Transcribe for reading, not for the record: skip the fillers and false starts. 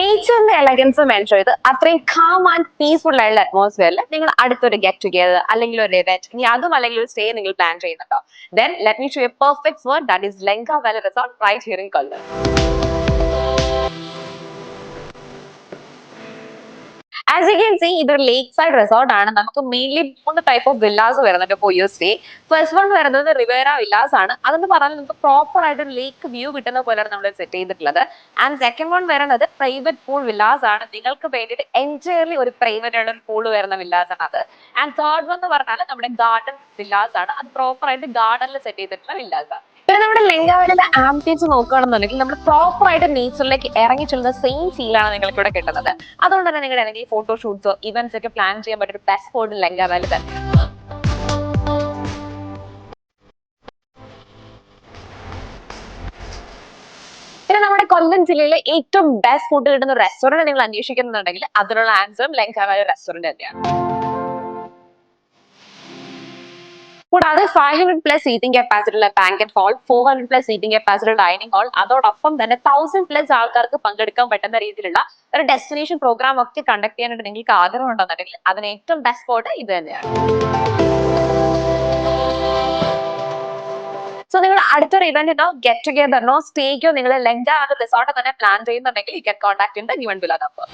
നേച്ചറിന്റെ എലഗൻസും enjoy ചെയ്ത് അത്രയും calm and peaceful ആയുള്ള അറ്റ്മോസ്ഫിയറിൽ നിങ്ങൾ അടുത്തൊരു ഗെറ്റ് ടുഗെദർ അല്ലെങ്കിൽ ഒരു ഇവന്റ് ഇനി അതും അല്ലെങ്കിൽ ഒരു സ്റ്റേ നിങ്ങൾ പ്ലാൻ ചെയ്യുന്നുണ്ടോ? Then let me show you a perfect spot that is Lanka valley resort right here in Kollam. As you can see, ഇതൊരു ലേക്ക് സൈഡ് റിസോർട്ട് ആണ്. നമുക്ക് മെയിൻലി 3 ടൈപ്പ് ഓഫ് വില്ലാസ് വരുന്നുണ്ട് for your stay. First one വരുന്നത് Riviera villas ആണ്. അതെന്ന് പറഞ്ഞാൽ നമുക്ക് proper ആയിട്ട് ഒരു ലേക്ക് വ്യൂ കിട്ടുന്ന പോലെയാണ് നമ്മൾ സെറ്റ് ചെയ്തിട്ടുള്ളത്. ആൻഡ് സെക്കൻഡ് വൺ വരുന്നത് പ്രൈവറ്റ് പൂൾ വില്ലാസ് ആണ്. നിങ്ങൾക്ക് വേണ്ടിയിട്ട് എൻറ്റയർലി ഒരു പ്രൈവറ്റ് ആയിട്ട് ഒരു പൂൾ വരുന്ന വില്ലാസ് ആണ് അത്. ആൻഡ് തേർഡ് വൺ എന്ന് പറഞ്ഞാൽ നമ്മുടെ ഗാർഡൻ വില്ലാസ് ആണ്. അത് പ്രോപ്പർ ആയിട്ട് ഗാർഡനിൽ സെറ്റ് ചെയ്തിട്ടുള്ള വില്ലാസ് ആണ്. പിന്നെ നമ്മുടെ ലങ്കാവലിയുടെ ആംബിയൻസ് നോക്കുകയാണെന്നുണ്ടെങ്കിൽ നമ്മൾ പ്രോപ്പർ ആയിട്ട് നേച്ചറിലേക്ക് ഇറങ്ങി ചെല്ലുന്ന സെയിം ഫീലാണ് നിങ്ങൾക്ക് ഇവിടെ കിട്ടുന്നത്. അതുകൊണ്ട് തന്നെ നിങ്ങളുടെ അല്ലെങ്കിൽ ഫോട്ടോഷൂട്ട്സോ ഇവന്റ്സ് ഒക്കെ പ്ലാൻ ചെയ്യാൻ പറ്റിയ ബെസ്റ്റ് സ്പോട്ട് ലങ്കാവലി തന്നെ. പിന്നെ നമ്മുടെ കൊല്ലം ജില്ലയിലെ ഏറ്റവും ബെസ്റ്റ് ഫുഡ് കിട്ടുന്ന റെസ്റ്റോറന്റ് നിങ്ങൾ അന്വേഷിക്കുന്നുണ്ടെങ്കിൽ അതിനുള്ള ആൻസറും ലങ്കാവലി റെസ്റ്റോറന്റ് തന്നെയാണ്. കൂടാതെ 500+ സീറ്റിംഗ് കപ്പാസിറ്റി ഉള്ള banquet hall, 400+ seating capacity dining hall, അതോടൊപ്പം തന്നെ 1000+ ആൾക്കാർക്ക് പങ്കെടുക്കാൻ പറ്റുന്ന രീതിയിലുള്ള ഒരു ഡെസ്റ്റിനേഷൻ പ്രോഗ്രാം ഒക്കെ കണ്ടക്ട് ചെയ്യാനായിട്ട് നിങ്ങൾക്ക് ആഗ്രഹം ഉണ്ടെന്നുണ്ടെങ്കിൽ അതിന് ഏറ്റവും ബെസ്റ്റ് സ്പോട്ട് ഇത് തന്നെയാണ്. സോ നിങ്ങൾ അടുത്തൊരു ഇവന്റിനോ ഗെറ്റ് ടുഗെദറിനോ സ്റ്റേക്കോ നിങ്ങൾ ലങ്ക റിസോർട്ട് തന്നെ പ്ലാൻ ചെയ്യുന്നുണ്ടെങ്കിൽ you can contact in the given below number.